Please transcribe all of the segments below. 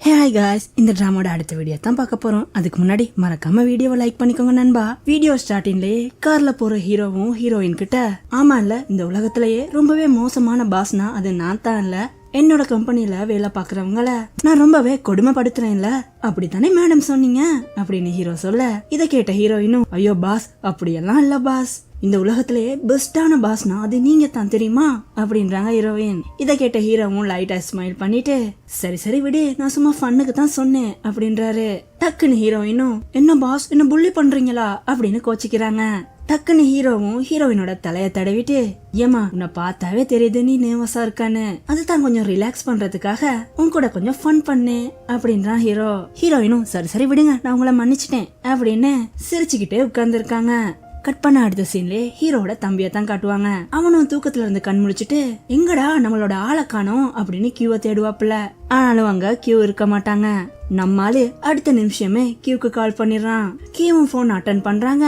Hi guys, இந்த டிராமாவோட அடுத்த video தான் பார்க்க போறோம். அதுக்கு முன்னாடி மறக்காம வீடியோவை லைக் பண்ணிக்கோங்க நண்பா. வீடியோ ஸ்டார்டிங்லயே கார்ல போற ஹீரோவும் ஹீரோயின் கிட்ட, ஆமா இல்ல இந்த உலகத்திலேயே ரொம்பவே மோசமான பாஸ்னா அது நான் தான் இல்ல, என்னோட கம்பெனில வேலை பாக்குறவங்கள நான் ரொம்பவே கொடுமைப்படுத்துறேன்ல, அப்படித்தானே மேடம் சொன்னீங்க அப்படின்னு ஹீரோ சொல்ல, இதை கேட்ட ஹீரோயினும், ஐயோ பாஸ் அப்படியெல்லாம் இல்ல பாஸ், இந்த உலகத்திலேயே பெஸ்டான பாஸ்னா அது நீங்க தான் தெரியுமா அப்படின்றாங்க ஹீரோயின். இதை கேட்ட ஹீரோவும் லைட்டா ஸ்மைல் பண்ணிட்டு, சரி சரி விடு, நான் சும்மா ஃபன்னுக்கு தான் சொன்னேன் அப்படின்றாரு. டக்குன்னு ஹீரோயினும், என்ன பாஸ் என்ன புள்ளி பண்றீங்களா அப்படின்னு கோச்சிக்கிறாங்க. டக்குன்னு ஹீரோவும் ஹீரோயினோட தலைய தடவிட்டு, ஏமா உன்னை பார்த்தாவே தெரியுது நீ நேவஸா இருக்கான்னு, அதுதான் கொஞ்சம் ரிலாக்ஸ் பண்றதுக்காக உன் கூட கொஞ்சம் ஃபன் பண்ணு அப்படின்றான் ஹீரோ. ஹீரோயினும் சரி சரி விடுங்க நான் உங்களை மன்னிச்சிட்டேன் அப்படின்னு சிரிச்சுக்கிட்டே உட்கார்ந்து இருக்காங்க. கட் பண்ண அடுத்த சீன்ல ஹீரோட தம்பியை தான் காட்டுவாங்க. அவனும் தூக்கத்துல இருந்து கண் முழிச்சிட்டு, எங்கடா நம்மளோட ஆளை காணோம் அப்படின்னு கியூவை தேடுவாப்புல. ஆனாலும் அங்க கியூ இருக்க மாட்டாங்க. நம்மாலு அடுத்த நிமிஷமே கியூக்கு கால் பண்ணிடுறான். கியூவும் போன் அட்டன் பண்றாங்க.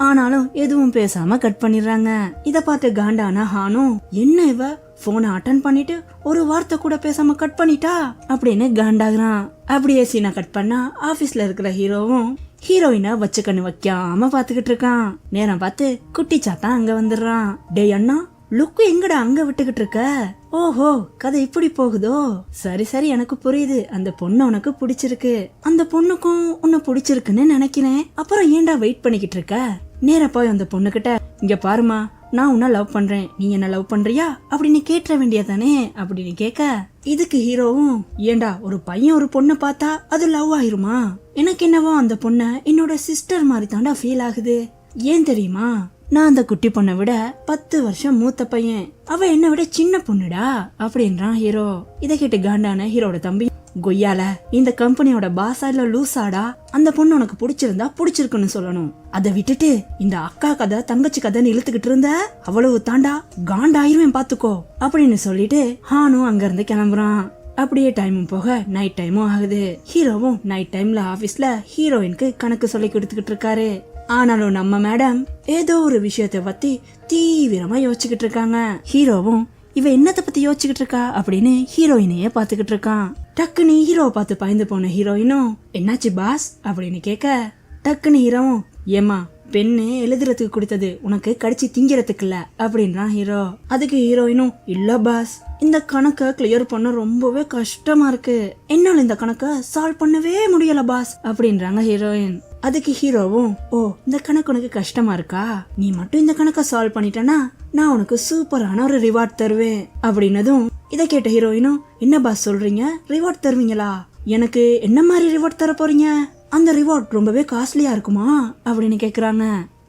ஆனாலும் எதுவும் பேசாம கட் பண்ணிடுறாங்க. இத பார்த்து காண்டானா ஹானும், என்ன இவ போனை அட்டன் பண்ணிட்டு ஒரு வார்த்தை கூட பேசாம கட் பண்ணிட்டா அப்படின்னு காண்டாகிறான். அப்படியே சீனை கட் பண்ணா ஆபீஸ்ல இருக்கிற ஹீரோவும் ஹீரோயினா வச்ச கண்ணு வைக்காம பாத்துக்கிட்டு இருக்கான். நேரம் பார்த்து குட்டி சாத்தா அங்க வந்துடுறான். டேய் அண்ணா, லுக்கு எங்கடா அங்க விட்டுக்கிட்டு இருக்க? ஓஹோ, கதை இப்படி போகுதோ, சரி சரி எனக்கு புரியுது, அந்த பொண்ணு உனக்கு பிடிச்சிருக்கு, அந்த பொண்ணுக்கும் உன்னை பிடிச்சிருக்குன்னு நினைக்கிறேன், அப்புறம் ஏன்டா வெயிட் பண்ணிக்கிட்டு இருக்க? நேர போய் அந்த பொண்ணு கிட்ட, இங்க பாருமா நான் உன்ன லவ் பண்றேன், நீ என்ன லவ் பண்றியா அப்படின்னு கேட்ட வேண்டியதானே அப்படின்னு கேட்க, இதுக்கு ஹீரோவும், ஏண்டா ஒரு பையன் ஒரு பொண்ணை பார்த்தா அது லவ் ஆயிருமா? எனக்கு என்னவோ அந்த பொண்ண என்னோட சிஸ்டர் மாதிரி தாண்டா ஃபீல் ஆகுது. ஏன் தெரியுமா, நான் அந்த குட்டி பொண்ணை விட 10 வருஷம் மூத்த பையன், அவ என்ன விட சின்ன பொண்ணுடா அப்படின்றான் ஹீரோ. இதை கேட்டு காண்டான ஹீரோட தம்பி, கொய்யால இந்த கம்பெனியோட பாஸா இல்ல லூசாடா, அந்த பொண்ணு உனக்கு பிடிச்சிருந்தா பிடிச்சிருக்குன்னு சொல்லணும், அதை விட்டுட்டு இந்த அக்கா கதை தங்கச்சி கதைன்னு இழுத்துக்கிட்டு இருந்த அவ்வளவு தாண்டா காண்டாயிருவேன் பாத்துக்கோ அப்படின்னு சொல்லிட்டு ஹானும் அங்க இருந்து கிளம்புறான். அப்படியே டைமும் போக நைட் டைமும் ஆகுது. ஹீரோவும் நைட் டைம்ல ஆபீஸ்ல ஹீரோயினுக்கு கணக்கு சொல்லி கொடுத்துக்கிட்டு இருக்காரு. ஆனாலும் நம்ம மேடம் ஏதோ ஒரு விஷயத்தை பத்தி தீவிரமா யோசிச்சுக்கிட்டு இருக்காங்க. ஹீரோவும் இவ என்னத்தை பத்தி யோசிச்சுக்கிட்டு இருக்கா அப்படின்னு ஹீரோயினையே பாத்துக்கிட்டு இருக்கான். டக்குன்னு ஹீரோவை பார்த்து பயந்து போன ஹீரோயினும், என்னாச்சு பாஸ் அப்படின்னு கேட்க, டக்குன்னு ஹீரோவும், ஏமா பெண்ணு எழுதுறதுக்கு கொடுத்தது உனக்கு கடிச்சு திங்கிறதுக்கு இல்ல அப்படின்றான் ஹீரோ. அதுக்கு ஹீரோயினும், இல்ல பாஸ் இந்த கணக்கை கிளியர் பண்ண ரொம்பவே கஷ்டமா இருக்கு, என்னால இந்த கணக்கை சால்வ் பண்ணவே முடியல பாஸ் அப்படின்றாங்க ஹீரோயின். அதுக்கு ஹீரோவும், ஓ இந்த கணக்கு உனக்கு கஷ்டமா இருக்கா, நீ மட்டும் இந்த கணக்கை சால்வ் பண்ணிட்டனா நான் உனக்கு சூப்பரான ஒரு ரிவார்ட் தருவேன் அப்படின்னதும், இதை கேட்ட ஹீரோயினும், என்ன பாஸ் சொல்றீங்க, ரிவார்ட் தருவீங்களா? எனக்கு என்ன மாதிரி ரிவார்ட் தர போறீங்க? அந்த ரிவார்ட் ரொம்பவே காஸ்ட்லியா இருக்குமா அப்படின்னு கேக்குறாங்க.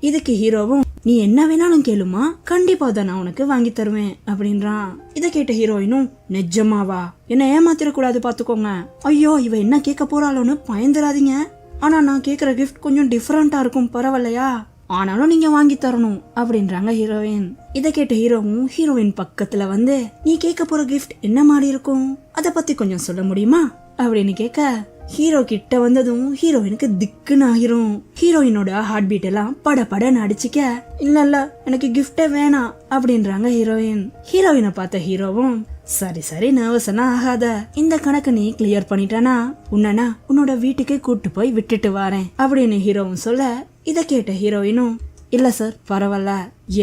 இதுக்கு ஹீரோவும், நீ என்ன வேணாலும் கேளுமா, கண்டிப்பா தான் நான் உனக்கு வாங்கி தருவேன் அப்படின்றான். இதை கேட்ட ஹீரோயினும், நிஜமாவா, என்ன ஏமாத்திர கூடாது பாத்துக்கோங்க, ஐயோ இவ என்ன கேட்க போறாளோன்னு பயந்துராதீங்க, ஆனா நான் கேக்குற கிஃப்ட் கொஞ்சம் டிஃபரெண்டா இருக்கும் பரவாயில்லையா, ஆனாலும் நீங்க வாங்கி தரணும் அப்படின்றாங்க ஹீரோயின். இதை கேட்ட ஹீரோவும் ஹீரோயின் பக்கத்துல வந்து, நீ கேட்க போற கிஃப்ட் என்ன மாதிரி இருக்கும், அத பத்தி கொஞ்சம் சொல்ல முடியுமா அப்படின்னு கேட்க, ஹீரோ கிட்ட வந்ததும் ஹீரோயினுக்கு திக்குன்னு ஆகிரும். ஹீரோயினோட ஹார்ட் பீட் எல்லாம் பட படன்னு அடிச்சுக்க, இல்ல இல்ல எனக்கு கிஃப்டே வேணாம் அப்படின்றாங்க ஹீரோயின். ஹீரோயினை பார்த்த ஹீரோவும், சரி சரி நர்வஸ் எல்லாம் ஆகாத, இந்த கணக்கு நீ கிளியர் பண்ணிட்டானா உன்னனா உன்னோட வீட்டுக்கு கூட்டு போய் விட்டுட்டு வரேன் அப்படின்னு ஹீரோவும் சொல்ல, இதை கேட்ட ஹீரோயினும், இல்ல சார் பரவாயில்ல,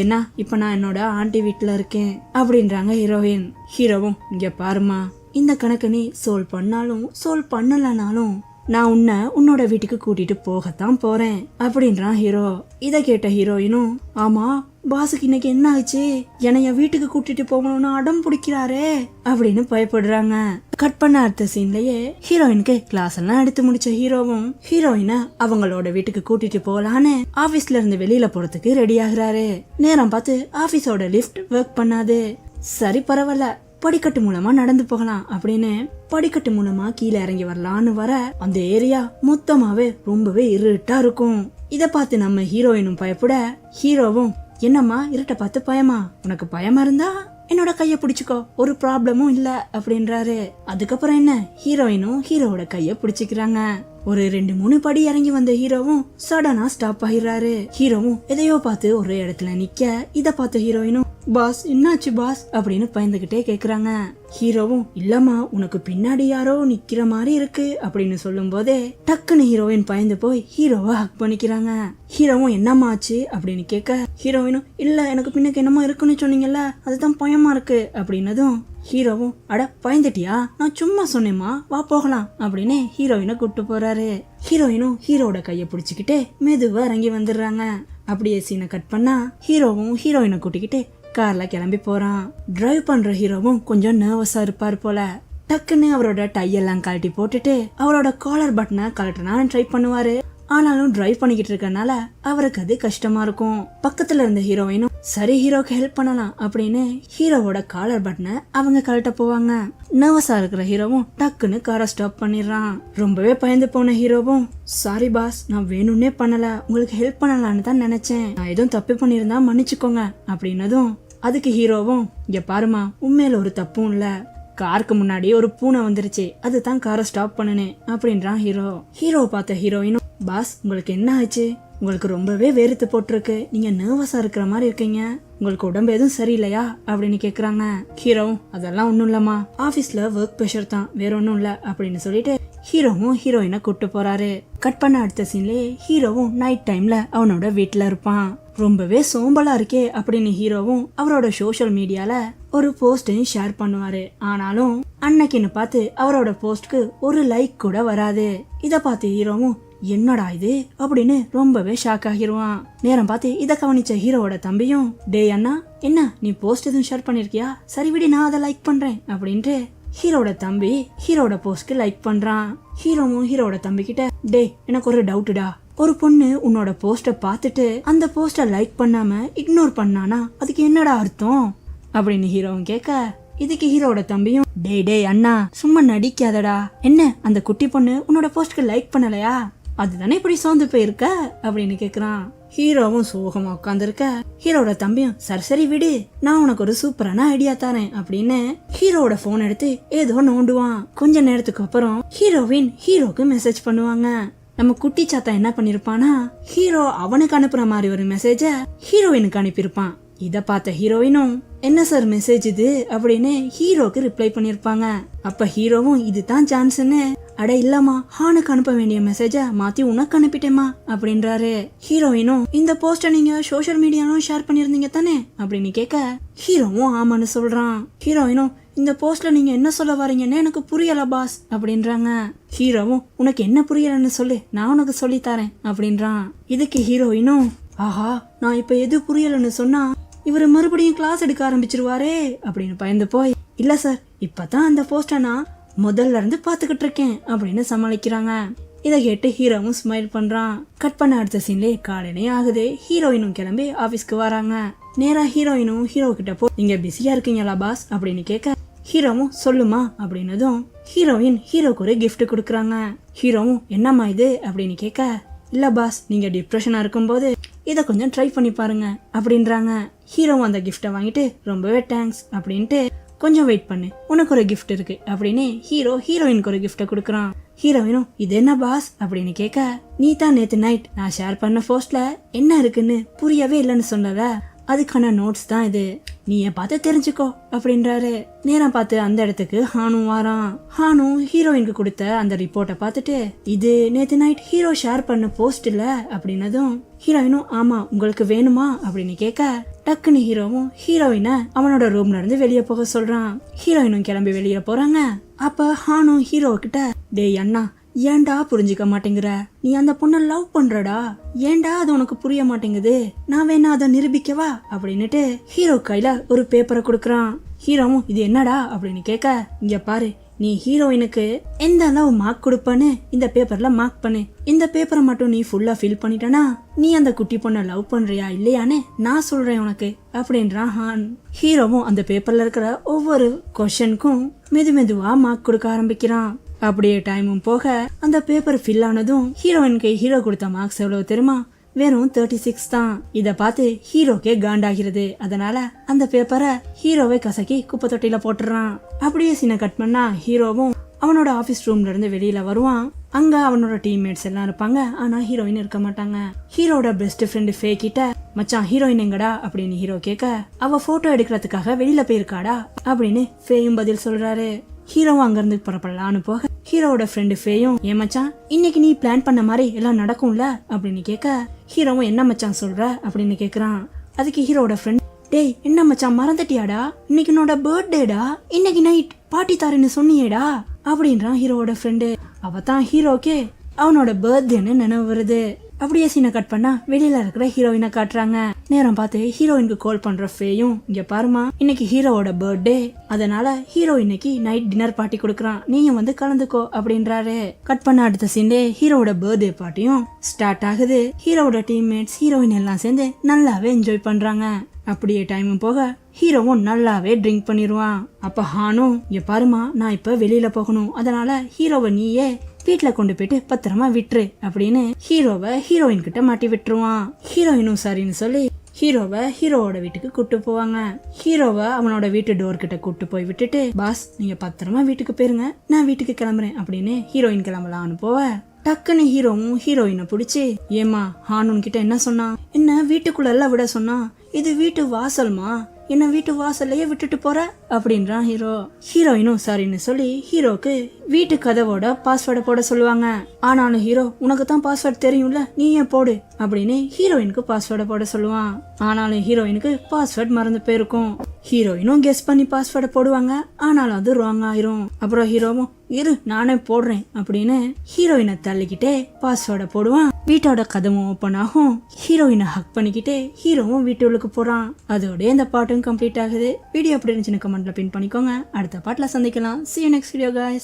ஏன்னா இப்ப நான் என்னோட ஆண்டி வீட்டுல இருக்கேன் அப்படின்றாங்க ஹீரோயின். ஹீரோவும், இங்க பாருமா இந்த கணக்கு நீ சோல்வ் பண்ணாலும் சோல்வ் பண்ணலனாலும் நான் உன்னோட வீட்டுக்கு கூட்டிட்டு போகத்தான் போறேன் அப்படின்றான் ஹீரோ. இத கேட்ட ஹீரோயினும், ஆமா பாஸுக்கு இன்னைக்கு என்ன ஆச்சு, என்னைய வீட்டுக்கு கூட்டிட்டு போகணும்னு அடம் பிடிக்கிறாரே அப்படின்னு பயப்படுறாங்க. கட் பண்ண அடுத்த சீன்லயே ஹீரோயினுக்கு கிளாஸ் எல்லாம் எடுத்து முடிச்ச ஹீரோவும் ஹீரோயினை அவங்களோட வீட்டுக்கு கூட்டிட்டு போகலான்னு ஆபீஸ்ல இருந்து வெளியில போறதுக்கு ரெடி ஆகுறாரு. நேரம் பார்த்து ஆபீஸோட லிஃப்ட் ஒர்க் பண்ணாது. சரி பரவாயில்ல, படிக்கட்டு மூலமா நடந்து போகலாம் அப்படின்னு படிக்கட்டு மூலமா கீழே இறங்கி வரலான்னு வர, அந்த ஏரியா மொத்தமாவே ரொம்பவே இருட்டா இருக்கும். இத பார்த்து நம்ம ஹீரோயினும் பயப்பட, ஹீரோவும், என்னம்மா இருட்ட பார்த்து பயமா, உனக்கு பயமா இருந்தா என்னோட கைய பிடிச்சுக்கோ, ஒரு ப்ராப்ளமும் இல்ல அப்படின்றாரு. அதுக்கப்புறம் என்ன, ஹீரோயினும் ஹீரோவோட கைய பிடிச்சுக்கிறாங்க. ஒரு 2-3 படி இறங்கி வந்த ஹீரோவும் சடனா ஸ்டாப் ஆகிறாரு. ஹீரோவும் எதையோ பார்த்து ஒரு இடத்துல நிக்க, இத பார்த்த ஹீரோயினும், பாஸ் என்னாச்சு பாஸ் அப்படின்னு பயந்துகிட்டே கேக்குறாங்க. ஹீரோவும் இல்லம்மா உனக்கு பின்னாடி யாரோ நிக்கிற மாதிரி இருக்கு அப்படின்னு சொல்லும் போதே டக்குன்னு ஹீரோயின் பயந்து போய் ஹீரோவை ஹக் பண்ணிக்கிறாங்க. ஹீரோவும் என்னம்மா ஆச்சு அப்படின்னு கேட்க ஹீரோயினும் இல்ல எனக்கு பின்னுக்கு என்னமோ இருக்குன்னு சொன்னீங்கல்ல அதுதான் பயமா இருக்கு அப்படின்னதும் ஹீரோவும் அட பயந்துட்டியா நான் சும்மா சொன்னேம்மா வா போகலாம் அப்படின்னு ஹீரோயினை கூப்பிட்டு போறாரு. ஹீரோயினும் ஹீரோட கையை பிடிச்சிக்கிட்டே மெதுவா இறங்கி வந்துடுறாங்க. அப்படியே சீனை கட் பண்ணா ஹீரோவும் ஹீரோயினை கூட்டிக்கிட்டு கார்ல கிளம்பி போறான். டிரைவ் பண்ற ஹீரோவும் கொஞ்சம் நர்வஸா இருப்பார் போல. டக்குன்னு அவரோட டையெல்லாம் கழட்டி போட்டுட்டு அவரோட காலர் பட்டனை கழட்டனான்னு ட்ரை பண்ணுவாரு. ஆனாலும் டிரைவ் பண்ணிக்கிட்டு இருக்கனால அவருக்கு அது கஷ்டமா இருக்கும். பக்கத்துல இருந்த ஹீரோயினும் சரி ஹீரோக்கு ஹெல்ப் பண்ணலாம் அப்படின்னு ஹீரோவோட காலர் பட்டனை அவங்க கழட்ட போவாங்க. நர்வஸா இருக்கிற ஹீரோவும் டக்குன்னு காரை ஸ்டாப் பண்ணிடுறான். ரொம்பவே பயந்து போன ஹீரோவும் சாரி பாஸ் நான் வேணும்னே பண்ணல உங்களுக்கு ஹெல்ப் பண்ணலான்னு தான் நினைச்சேன் நான் எதுவும் தப்பு பண்ணிருந்தா மன்னிச்சுக்கோங்க அப்படின்னதும் அதுக்கு ஹீரோவும் இங்க பாருமா உண்மையில ஒரு தப்பும் இல்ல காருக்கு முன்னாடி ஒரு பூனை வந்துருச்சு அதுதான் காரை ஸ்டாப் பண்ணுனேன் அப்படின்றான் ஹீரோ. ஹீரோ பார்த்த ஹீரோயினும் பாஸ் உங்களுக்கு என்ன ஆச்சு உங்களுக்கு ரொம்பவே வேர்த்து போட்டிருக்கு நீங்க நர்வஸா இருக்கிற மாதிரி இருக்கீங்க உங்களுக்கு உடம்பு எதுவும் சரியில்லையா அப்படின்னு கேக்குறாங்க. ஹீரோவும் அதெல்லாம் ஒண்ணும் இல்லம்மா ஆபீஸ்ல ஒர்க் ப்ரெஷர் தான் வேற ஒன்னும் இல்ல அப்படின்னு சொல்லிட்டு ஹீரோவும் ஹீரோயினை கூட்டு போறாரு. கட் பண்ண அடுத்த சீன்லயே ஹீரோவும் நைட் டைம்ல அவனோட வீட்டுல இருப்பான். ரொம்பவே சோம்பலா இருக்கே அப்படின்னு ஹீரோவும் அவரோட சோஷியல் மீடியால ஒரு போஸ்டையும் ஷேர் பண்ணுவாரு. ஆனாலும் அன்னைக்குன்னு பார்த்து அவரோட போஸ்ட்க்கு ஒரு லைக் கூட வராது. இத பார்த்து ஹீரோவும் என்னடா இது அப்படின்னு ரொம்பவே ஷாக் ஆகிருவான். நேரம் பார்த்து இத கவனிச்ச ஹீரோவோட தம்பியும் டே அண்ணா என்ன நீ போஸ்ட் எதுவும் ஷேர் பண்ணிருக்கியா சரி விடி நான் அதை லைக் பண்றேன் அப்படின்ட்டு ஹீரோட தம்பி ஹீரோட போஸ்ட்க்கு லைக் பண்றான். ஹீரோவும் ஹீரோட தம்பி கிட்ட டே எனக்கு ஒரு டவுட்டுடா ஒரு பொண்ணு உன்னோட போஸ்ட பாத்துட்டு அந்த போஸ்ட லைக் பண்ணாம இக்னோர் பண்ணானா அதுக்கு என்னடா அர்த்தம் அப்படின்னு ஹீரோவும் கேட்க இதுக்கு ஹீரோட தம்பியும் டே டே அண்ணா சும்மா நடிக்காதடா என்ன அந்த குட்டி பொண்ணு உன்னோட போஸ்ட்க்கு லைக் பண்ணலையா அதுதானே இப்படி சோர்ந்து போயிருக்க அப்படின்னு கேக்குறான். ஹீரோவும் சோகமா உட்காந்துருக்க ஹீரோட தம்பியும் சரி சரி விடு நான் உனக்கு ஒரு சூப்பரான ஐடியா தரேன் அப்படின்னு ஹீரோட போன் எடுத்து ஏதோ நோண்டுவான். கொஞ்ச நேரத்துக்கு அப்புறம் ஹீரோவின் ஹீரோக்கு மெசேஜ் பண்ணுவாங்க. நம்ம குட்டி சாத்தா என்ன பண்ணிருப்பானா ஹீரோ அவனுக்கு அனுப்புற மாதிரி ஒரு மெசேஜ ஹீரோயினுக்கு அனுப்பியிருப்பான். இத பார்த்த ஹீரோயினும் என்ன சார் மெசேஜ் இது அப்படின்னு ஹீரோக்கு ரிப்ளை பண்ணிருப்பாங்க. அப்ப ஹீரோவும் இதுதான் சான்ஸ்ன்னு அட இல்லம்மா ஹானுக்கு அனுப்ப வேண்டிய மெசேஜ மாத்தி உனக்கு அனுப்பிட்டேமா அப்படின்றாரு. ஹீரோயினும் இந்த போஸ்ட நீங்க சோஷியல் மீடியாலும் ஷேர் பண்ணிருந்தீங்க தானே அப்படின்னு கேட்க ஹீரோவும் ஆமான்னு சொல்றான். ஹீரோயினும் இந்த போஸ்ட்ல நீங்க என்ன சொல்ல வரீங்கன்னு எனக்கு புரியல பாஸ் அப்படின்றாங்க. ஹீரோவும் உனக்கு என்ன புரியலன்னு சொல்லு நான் உனக்கு சொல்லி தரேன் அப்படின்றான். இதுக்கு ஹீரோயினும் ஆஹா நான் இப்ப எது புரியலன்னு சொன்னா இவரு மறுபடியும் கிளாஸ் எடுக்க ஆரம்பிச்சிருவாரே அப்படின்னு பயந்து போய் இல்ல சார் இப்பதான் அந்த போஸ்ட நான் முதல்ல இருந்து பாத்துக்கிட்டு இருக்கேன் அப்படின்னு சமாளிக்கிறாங்க. இதை கேட்டு ஹீரோவும் ஸ்மைல் பண்றான். கட் பண்ண அடுத்த சீன்லே காலையிலே ஆகுது. ஹீரோயினும் கிளம்பி ஆபீஸ்க்கு வராங்க. நேரா ஹீரோயினும் ஹீரோ கிட்ட போ நீங்க பிஸியா இருக்கீங்களா பாஸ் அப்படின்னு கேட்க ஹீரோவும் சொல்லுமா அப்படின்னதும் ஹீரோயின் ஹீரோக்கு ஒரு கிஃப்ட் கொடுக்குறாங்க. ஹீரோவும் என்னம்மா இது அப்படின்னு கேட்க இல்ல பாஸ் நீங்க டிப்ரெஷனா இருக்கும்போது இதை கொஞ்சம் ட்ரை பண்ணி பாருங்க அப்படின்றாங்க. ஹீரோவும் அந்த கிஃப்டை வாங்கிட்டு ரொம்பவே தேங்க்ஸ் அப்படின்ட்டு கொஞ்சம் வெயிட் பண்ணு உனக்கு ஒரு கிஃப்ட் இருக்கு அப்படின்னு ஹீரோ ஹீரோயினுக்கு ஒரு கிஃப்ட கொடுக்கறான். ஹீரோயினும் இது என்ன பாஸ் அப்படின்னு கேட்க நீ தான் நேத்து நைட் நான் ஷேர் பண்ண போஸ்ட்ல என்ன இருக்குன்னு புரியவே இல்லைன்னு சொன்னல அதுக்கான நோட்ஸ் தான் இது நீயே பார்த்து தெரிஞ்சுக்கோ அப்படின்றாரு. நேரம் பார்த்து அந்த இடத்துக்கு ஹானு வாரான். ஹானு ஹீரோயினுக்கு கொடுத்த அந்த ரிப்போர்ட்டை பார்த்துட்டு இது நேத்து நைட் ஹீரோ ஷேர் பண்ண போஸ்ட் இல்ல அப்படின்னதும் ஹீரோயினும் ஆமா உங்களுக்கு வேணுமா அப்படின்னு கேட்க டக்குன்னு ஹீரோவும் ஹீரோயினை அவனோட ரூம்ல இருந்து வெளியே போக சொல்றான். ஹீரோயினும் கிளம்பி வெளியே போறாங்க. அப்ப ஹானு ஹீரோ கிட்ட டேய் அண்ணா ஏன்டா புரிஞ்சுக்க மாட்டேங்கிற நீ அந்த பொண்ண லவ் பண்றடா ஏன்டா அது உனக்கு புரிய மாட்டேங்குது நான் வேணா அதை நிரூபிக்கவா அப்படின்னுட்டு ஹீரோ கையில ஒரு பேப்பரை கொடுக்கறான். ஹீரோவும் இது என்னடா அப்படின்னு கேட்க இங்க பாரு நீ ஹீரோயினுக்கு எந்த அளவு மார்க் கொடுப்பன்னு இந்த பேப்பர்ல மார்க் பண்ணு இந்த பேப்பரை மட்டும் நீ ஃபுல்லா ஃபில் பண்ணிட்டனா நீ அந்த குட்டி பொண்ண லவ் பண்றியா இல்லையான்னு நான் சொல்றேன் உனக்கு அப்படின்றான் ஹான். ஹீரோவும் அந்த பேப்பர்ல இருக்கிற ஒவ்வொரு கொஸ்டினுக்கும் மெதுவா மார்க் கொடுக்க ஆரம்பிக்கிறான். அப்படியே டைமும் போக அந்த பேப்பர் ஃபில் ஆனதும் ஹீரோயினுக்கு ஹீரோ கொடுத்த மார்க்ஸ் எவ்வளவு தெரியுமா வெறும் 36 தான். இத பார்த்து ஹீரோக்கே காண்டாகிறது. அதனால அந்த பேப்பரை ஹீரோவை கசக்கி குப்பை தொட்டில போட்டுறான். அப்படியே சீனை கட் பண்ணா ஹீரோவும் அவனோட ஆபீஸ் ரூம்ல இருந்து வெளியில வருவான். அங்க அவனோட டீம்மேட்ஸ் எல்லாம் இருப்பாங்க, ஆனா ஹீரோயின் இருக்க மாட்டாங்க. ஹீரோட பெஸ்ட் ஃப்ரெண்டு ஃபே கிட்ட மச்சான் ஹீரோயின் எங்கடா அப்படின்னு ஹீரோ கேட்க, அவ போட்டோ எடுக்கிறதுக்காக வெளியில போயிருக்காடா அப்படின்னு ஃபேயும் பதில் சொல்றாரு. ஹீரோவும் அங்க இருந்து புறப்படலான்னு போக ஹீரோவோட ஃப்ரெண்டு ஃபேயும் ஏன் மச்சான் இன்னைக்கு நீ பிளான் பண்ண மாதிரி எல்லாம் நடக்கும்ல அப்படின்னு கேட்க, ஹீரோவும் என்ன மச்சான் சொல்ற அப்படின்னு கேக்குறான். அதுக்கு ஹீரோவோட ஃப்ரெண்ட், டேய் என்ன மச்சான் மறந்துட்டியாடா, இன்னைக்கு என்னோட பர்த்டேடா, இன்னைக்கு நைட் பார்ட்டி தாரேன்னு சொன்னியேடா அப்படின்றான் ஹீரோவோட ஃப்ரெண்டு. அவதான் ஹீரோக்கே அவனோட பர்த்டேன்னு நினைவு வருது. அப்படியே சீனை கட் பண்ணா வெளியில இருக்கிற ஹீரோயினை காட்டுறாங்க. நேரம் பார்த்து ஹீரோயினுக்கு கால் பண்ற ஃபேயும், இங்க பாருமா இன்னைக்கு ஹீரோவோட பர்த்டே, அதனால ஹீரோ இன்னைக்கு நைட் டின்னர் பார்ட்டி கொடுக்கறான், நீயும் வந்து கலந்துக்கோ அப்படின்றாரு. கட் பண்ண அடுத்த சீன்லே ஹீரோவோட பர்த்டே பார்ட்டியும் ஸ்டார்ட் ஆகுது. ஹீரோவோட டீம்மேட்ஸ் ஹீரோயின் எல்லாம் சேர்ந்து நல்லாவே என்ஜாய் பண்றாங்க. அப்படியே டைம் போக ஹீரோவும் நல்லாவே ட்ரிங்க் பண்ணிடுவான். அப்ப ஹானும், இங்க பாருமா நான் இப்ப வெளியில போகணும், அதனால ஹீரோவை நீயே வீட்டுல கொண்டு போயிட்டு பத்திரமா விட்டுரு அப்படின்னு ஹீரோவை ஹீரோயின் கிட்ட மாட்டி விட்டுருவான். ஹீரோயினும் சரின்னு சொல்லி ஹீரோவை ஹீரோவோட வீட்டுக்கு கூட்டு போவாங்க. ஹீரோவை அவனோட வீட்டு டோர் கிட்ட கூட்டு போய் விட்டுட்டு, பாஸ் நீங்க பத்திரமா வீட்டுக்கு போயிருங்க, நான் வீட்டுக்கு கிளம்புறேன் அப்படின்னு ஹீரோயின் கிளம்பலான்னு போவ டக்குன்னு ஹீரோவும் ஹீரோயினை பிடிச்சி, ஏமா ஹானூன் கிட்ட என்ன சொன்னா, என்ன வீட்டுக்குள்ள விட சொன்னா, இது வீட்டு வாசல்மா, என்ன வீட்டு வாசல்லையே விட்டுட்டு போற அப்படின்றான் ஹீரோ. ஹீரோயினும் சரின்னு சொல்லி ஹீரோக்கு வீட்டு கதவோட பாஸ்வேர்டை போட சொல்லுவாங்க. ஆனாலும் ஹீரோ, உனக்கு தான் பாஸ்வேர்ட் தெரியும்ல, நீ ஏன் போடு அப்படின்னு ஹீரோயினுக்கு பாஸ்வேர்டை போட சொல்லுவான். ஆனாலும் ஹீரோயினுக்கு பாஸ்வேர்ட் மறந்து போயிருக்கும். ஹீரோயினும் கெஸ் பண்ணி பாஸ்வேர்டை போடுவாங்க, ஆனாலும் அது ராங் ஆயிரும். அப்புறம் ஹீரோவும், இரு நானே போடுறேன் அப்படின்னு ஹீரோயினை தள்ளிக்கிட்டே பாஸ்வேர்டை போடுவான். வீட்டோட கதவும் ஓப்பன் ஆகும். ஹீரோயினை ஹக் பண்ணிக்கிட்டே ஹீரோவும் வீட்டுக்கு போறான். அதோட இந்த பாட்டும் கம்ப்ளீட் ஆகுது. வீடியோ எப்படி இருந்துச்சுன்னு கமெண்ட்ல பின் பண்ணிக்கோங்க. அடுத்த பாட்டுல சந்திக்கலாம். See you next video guys.